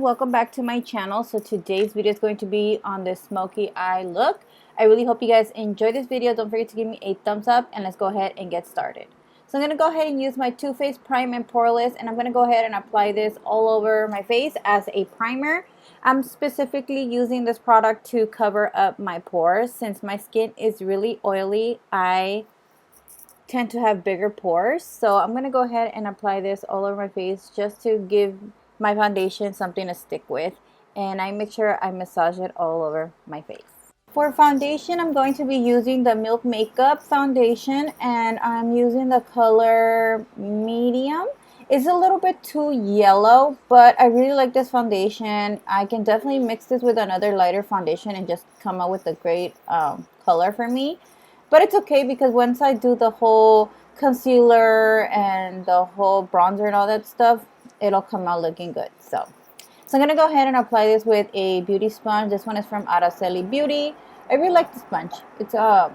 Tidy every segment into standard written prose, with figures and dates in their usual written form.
welcome back to my channel. So today's video is going to be on this smoky eye look. I really hope you guys enjoy this video. Don't forget to give me a thumbs up and let's go ahead and get started. So I'm going to go ahead and use my Too Faced Prime and Poreless, and I'm going to go ahead and apply this all over my face as a primer. I'm specifically using this product to cover up my pores. Since my skin is really oily, I tend to have bigger pores, so I'm gonna go ahead and apply this all over my face just to give my foundation something to stick with, and I make sure I massage it all over my face. For foundation, I'm going to be using the Milkmakeup foundation, and I'm using the color medium. It's a little bit too yellow, but I really like this foundation. I can definitely mix this with another lighter foundation and just come out with a great color for me. But it's okay because once I do the whole concealer and the whole bronzer and all that stuff, it'll come out looking good. So I'm going to go ahead and apply this with a beauty sponge. This one is from Araceli Beauty. I really like the sponge. It's kind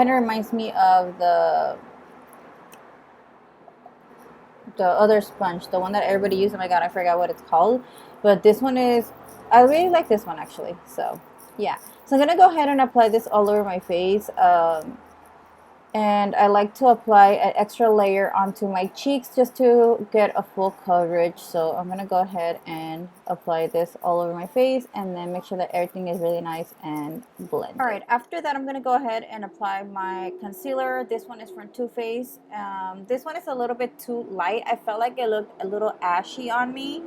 of reminds me of the other sponge, the one that everybody uses. Oh my god, I forgot what it's called. But this one is, I really like this one actually. So yeah. So I'm going to go ahead and apply this all over my face. And I like to apply an extra layer onto my cheeks just to get a full coverage. So I'm going to go ahead and apply this all over my face and then make sure that everything is really nice and blended. Alright, after that I'm going to go ahead and apply my concealer. This one is from Too Faced. This one is a little bit too light. I felt like it looked a little ashy on me.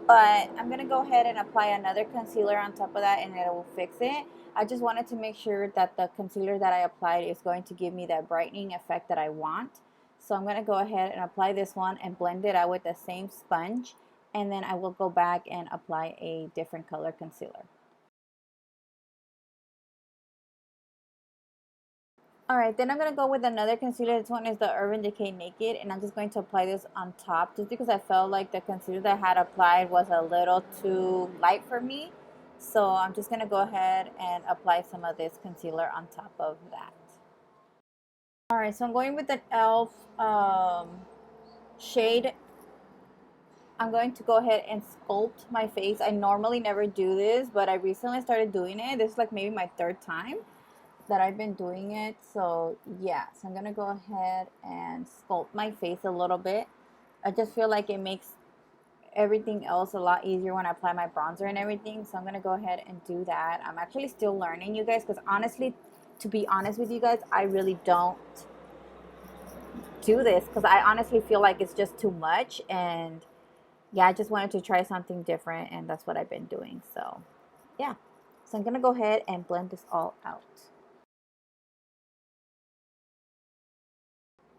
But I'm going to go ahead and apply another concealer on top of that and it will fix it. I just wanted to make sure that the concealer that I applied is going to give me that brightening effect that I want. So I'm going to go ahead and apply this one and blend it out with the same sponge. And then I will go back and apply a different color concealer. Alright, then I'm going to go with another concealer. This one is the Urbandecay Naked, and I'm just going to apply this on top just because I felt like the concealer that I had applied was a little too light for me. So I'm just going to go ahead and apply some of this concealer on top of that. Alright, so I'm going with an e.l.f. Shade. I'm going to go ahead and sculpt my face. I normally never do this, but I recently started doing it. This is like maybe my third time that I've been doing it. So yeah, so I'm gonna go ahead and sculpt my face a little bit. I just feel like it makes everything else a lot easier when I apply my bronzer and everything. So I'm gonna go ahead and do that. I'm actually still learning, you guys, because honestly, to be honest with you guys, I really don't do this because I honestly feel like it's just too much. And yeah, I just wanted to try something different, and that's what I've been doing. So yeah, so I'm gonna go ahead and blend this all out.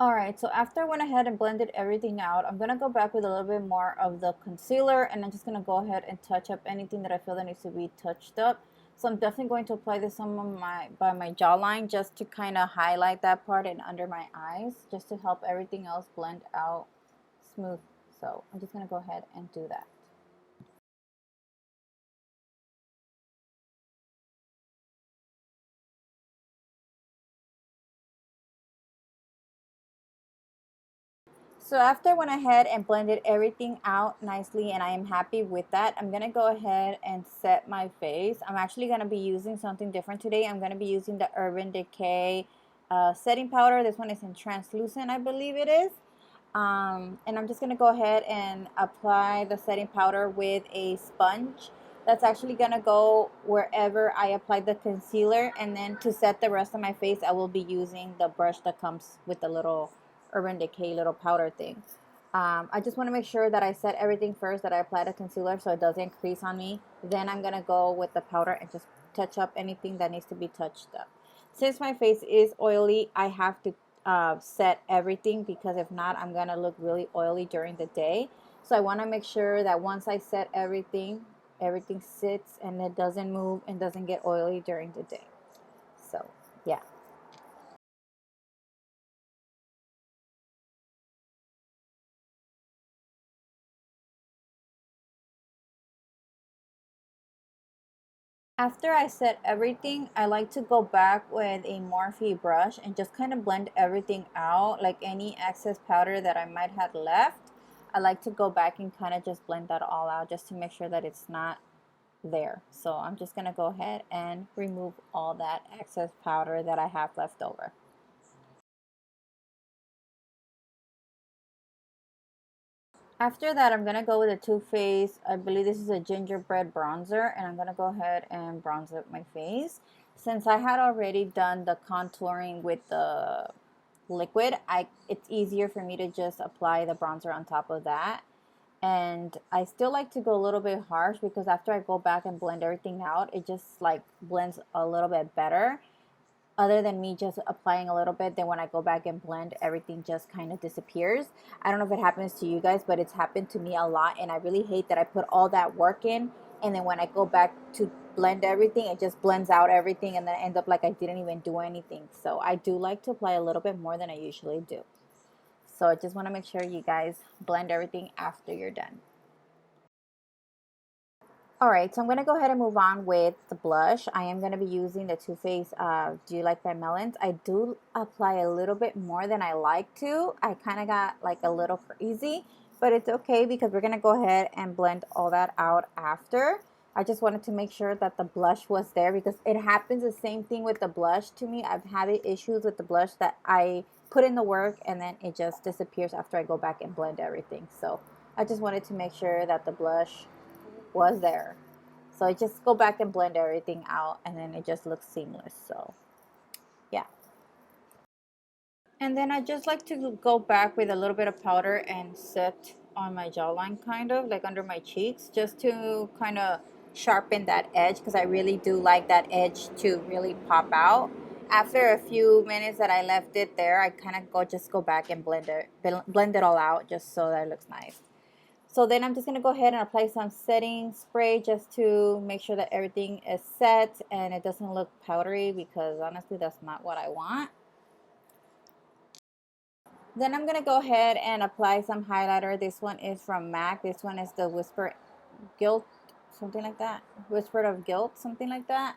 Alright, so after I went ahead and blended everything out, I'm going to go back with a little bit more of the concealer, and I'm just going to go ahead and touch up anything that I feel that needs to be touched up. So I'm definitely going to apply this on by my jawline just to kind of highlight that part and under my eyes, just to help everything else blend out smooth. So I'm just going to go ahead and do that. So after I went ahead and blended everything out nicely and I am happy with that, I'm going to go ahead and set my face. I'm actually going to be using something different today. I'm going to be using the Urbandecay setting powder. This one is in translucent, I believe it is. And I'm just going to go ahead and apply the setting powder with a sponge. That's actually going to go wherever I apply the concealer. And then to set the rest of my face, I will be using the brush that comes with the little Urbandecay little powder thing. I just want to make sure that I set everything first, that I apply the concealer so it doesn't crease on me. Then I'm going to go with the powder and just touch up anything that needs to be touched up. Since my face is oily, I have to set everything, because if not, I'm going to look really oily during the day. So I want to make sure that once I set everything, everything sits and it doesn't move and doesn't get oily during the day. So yeah. After I set everything, I like to go back with a Morphe brush and just kind of blend everything out, like any excess powder that I might have left. I like to go back and kind of just blend that all out just to make sure that it's not there. So I'm just going to go ahead and remove all that excess powder that I have left over. After that, I'm going to go with a Too Faced, I believe this is a gingerbread bronzer, and I'm going to go ahead and bronze up my face. Since I had already done the contouring with the liquid, it's easier for me to just apply the bronzer on top of that. And I still like to go a little bit harsh because after I go back and blend everything out, it just like blends a little bit better. Other than me just applying a little bit, then when I go back and blend, everything just kind of disappears. I don't know if it happens to you guys, but it's happened to me a lot, and I really hate that I put all that work in, and then when I go back to blend everything, it just blends out everything, and then I end up like I didn't even do anything. So I do like to apply a little bit more than I usually do. So I just want to make sure you guys blend everything after you're done. Alright, so I'm going to go ahead and move on with the blush. I am going to be using the Too Faced Do You Like My Melons. I do apply a little bit more than I like to. I kind of got like a little crazy, but it's okay because we're going to go ahead and blend all that out after. I just wanted to make sure that the blush was there because it happens the same thing with the blush to me. I've had issues with the blush that I put in the work and then it just disappears after I go back and blend everything. So I just wanted to make sure that the blush was there. So I just go back and blend everything out and then it just looks seamless. So yeah. And then I just like to go back with a little bit of powder and set on my jawline, kind of like under my cheeks, just to kind of sharpen that edge because I really do like that edge to really pop out. After a few minutes that I left it there, I kind of just go back and blend it all out just so that it looks nice. So then I'm just going to go ahead and apply some setting spray just to make sure that everything is set and it doesn't look powdery because honestly that's not what I want. Then I'm going to go ahead and apply some highlighter. This one is from MAC. This one is the Whisper Guilt, something like that. Whisper of Guilt, something like that.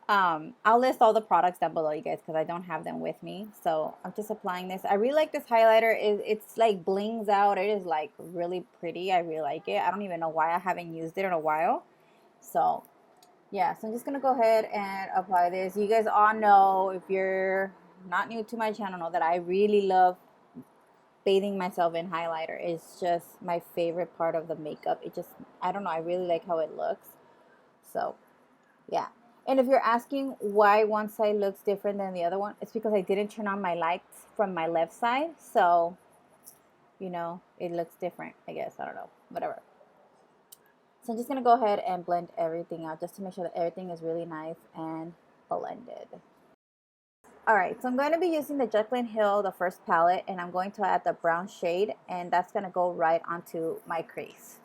I'll list all the products down below, you guys, because I don't have them with me. So I'm just applying this. I really like this highlighter. It's like blings out. It is like really pretty. I really like it. I don't even know why I haven't used it in a while. So yeah, so I'm just going to go ahead and apply this. You guys all know, if you're not new to my channel, know that I really love bathing myself in highlighter. It's just my favorite part of the makeup. It just, I don't know, I really like how it looks. So yeah. And if you're asking why one side looks different than the other one, it's because I didn't turn on my lights from my left side. So, you know, it looks different, I guess. I don't know. Whatever. So I'm just going to go ahead and blend everything out just to make sure that everything is really nice and blended. Alright, so I'm going to be using the Jacklynhill, the first palette, and I'm going to add the brown shade, and that's going to go right onto my crease.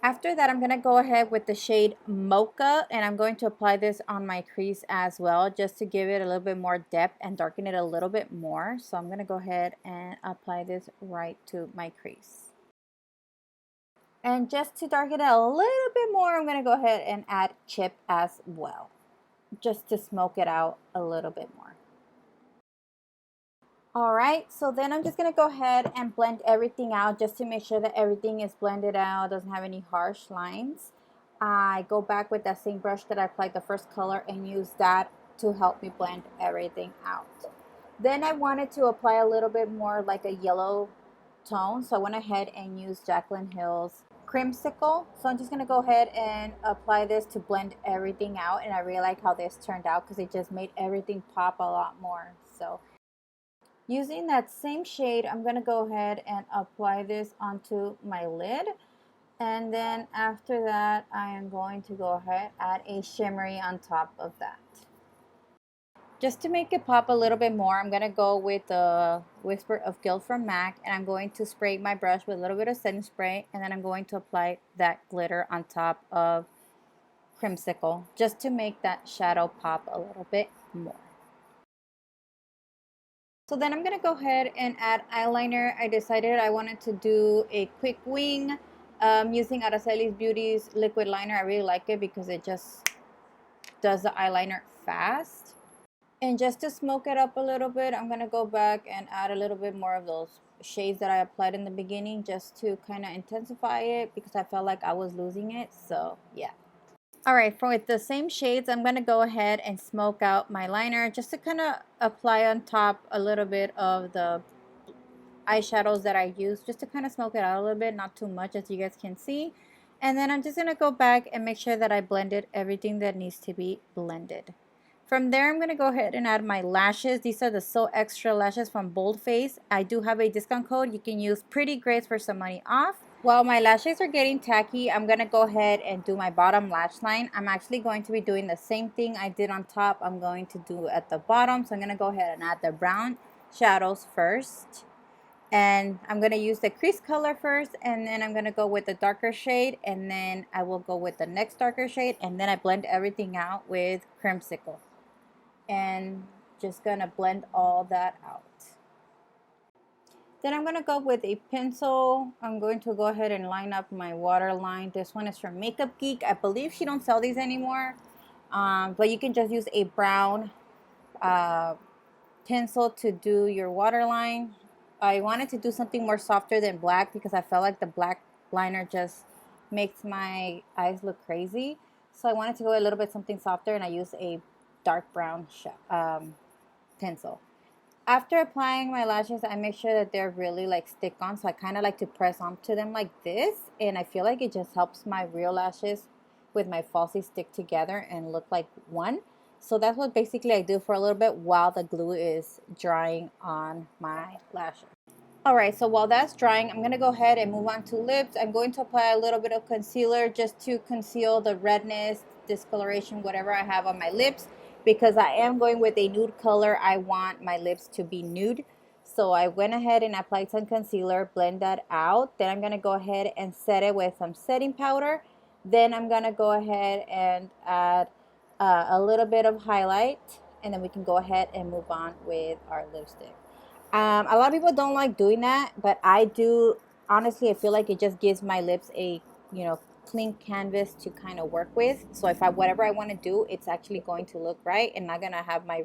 After that, I'm going to go ahead with the shade Mocha, and I'm going to apply this on my crease as well, just to give it a little bit more depth and darken it a little bit more. So I'm going to go ahead and apply this right to my crease. And just to darken it a little bit more, I'm going to go ahead and add chip as well, just to smoke it out a little bit more. Alright, so then I'm just going to go ahead and blend everything out just to make sure that everything is blended out, doesn't have any harsh lines. I go back with that same brush that I applied the first color and use that to help me blend everything out. Then I wanted to apply a little bit more like a yellow tone, so I went ahead and used Jacklynhill's Creamsicle. So I'm just going to go ahead and apply this to blend everything out, and I really like how this turned out because it just made everything pop a lot more. So using that same shade, I'm going to go ahead and apply this onto my lid. And then after that, I am going to go ahead and add a shimmery on top of that. Just to make it pop a little bit more, I'm going to go with the Whisper of Guilt from MAC. And I'm going to spray my brush with a little bit of setting spray. And then I'm going to apply that glitter on top of Creamsicle, just to make that shadow pop a little bit more. So then I'm going to go ahead and add eyeliner. I decided I wanted to do a quick wing using Araceli's Beauty's liquid liner. I really like it because it just does the eyeliner fast. And just to smoke it up a little bit, I'm going to go back and add a little bit more of those shades that I applied in the beginning just to kind of intensify it because I felt like I was losing it. So yeah. Alright, for with the same shades, I'm going to go ahead and smoke out my liner just to kind of apply on top a little bit of the eyeshadows that I use, just to kind of smoke it out a little bit, not too much as you guys can see. And then I'm just going to go back and make sure that I blended everything that needs to be blended. From there, I'm going to go ahead and add my lashes. These are the So Extra lashes from Boldface. I do have a discount code. You can use prettygrace for some money off. While my lashes are getting tacky, I'm going to go ahead and do my bottom lash line. I'm actually going to be doing the same thing I did on top. I'm going to do at the bottom. So I'm going to go ahead and add the brown shadows first. And I'm going to use the crease color first. And then I'm going to go with the darker shade. And then I will go with the next darker shade. And then I blend everything out with Creamsicle. And just going to blend all that out. Then I'm going to go with a pencil. I'm going to go ahead and line up my waterline. This one is from Makeup Geek. I believe she don't sell these anymore. But you can just use a brown pencil to do your waterline. I wanted to do something more softer than black because I felt like the black liner just makes my eyes look crazy. So I wanted to go a little bit something softer, and I used a dark brown pencil. After applying my lashes, I make sure that they're really like stick on. So I kind of like to press onto them like this. And I feel like it just helps my real lashes with my falsies stick together and look like one. So that's what basically I do for a little bit while the glue is drying on my lashes. Alright, so while that's drying, I'm going to go ahead and move on to lips. I'm going to apply a little bit of concealer just to conceal the redness, discoloration, whatever I have on my lips. Because I am going with a nude color, I want my lips to be nude. So I went ahead and applied some concealer, blend that out. Then I'm going to go ahead and set it with some setting powder. Then I'm going to go ahead and add a little bit of highlight. And then we can go ahead and move on with our lipstick. A lot of people don't like doing that, but I do. Honestly, I feel like it just gives my lips a, clean canvas to kind of work with. So if whatever I want to do, it's actually going to look right and not gonna have my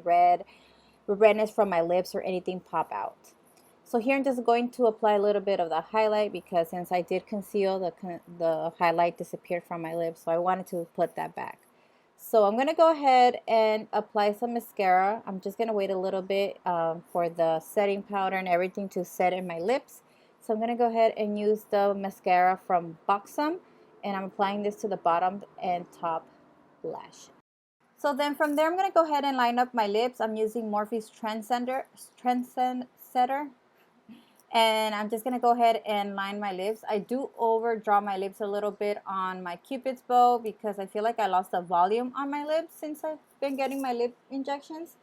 redness from my lips or anything pop out. So here I'm just going to apply a little bit of the highlight because since I did conceal, the highlight disappeared from my lips, so I wanted to put that back. So I'm gonna go ahead and apply some mascara. I'm just gonna wait a little bit for the setting powder and everything to set in my lips. So I'm gonna go ahead and use the mascara from Buxom. And I'm applying this to the bottom and top lash. So then from there, I'm going to go ahead and line up my lips. I'm using Morphe's Trendsetter. And I'm just going to go ahead and line my lips. I do overdraw my lips a little bit on my Cupid's bow because I feel like I lost the volume on my lips since I've been getting my lip injections.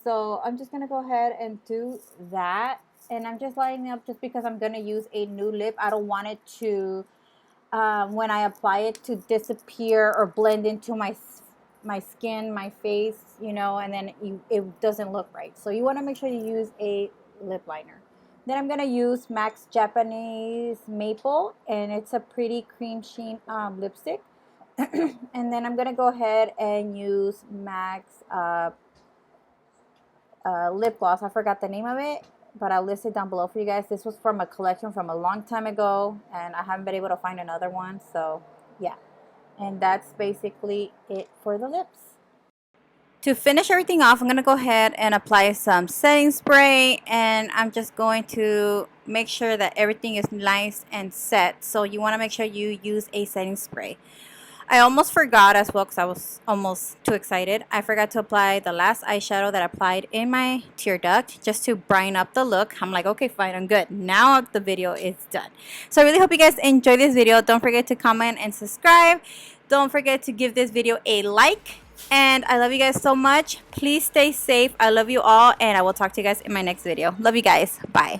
So I'm just going to go ahead and do that. And I'm just lining up just because I'm going to use a nude lip. I don't want it to... when I apply it to disappear or blend into my skin, my face, and then it doesn't look right. So you want to make sure you use a lip liner. Then I'm going to use MAC's Japanese Maple, and it's a pretty cream sheen lipstick. And then I'm going to go ahead and use MAC's lip gloss. I forgot the name of it, but I'll list it down below for you guys. This was from a collection from a long time ago, and I haven't been able to find another one. So yeah, and that's basically it for the lips. To finish everything off, I'm going to go ahead and apply some setting spray, and I'm just going to make sure that everything is nice and set. So you want to make sure you use a setting spray. I almost forgot as well because I was almost too excited. I forgot to apply the last eyeshadow that I applied in my tear duct just to brighten up the look. I'm like, okay, fine, I'm good. Now the video is done. So I really hope you guys enjoyed this video. Don't forget to comment and subscribe. Don't forget to give this video a like. And I love you guys so much. Please stay safe. I love you all, and I will talk to you guys in my next video. Love you guys. Bye.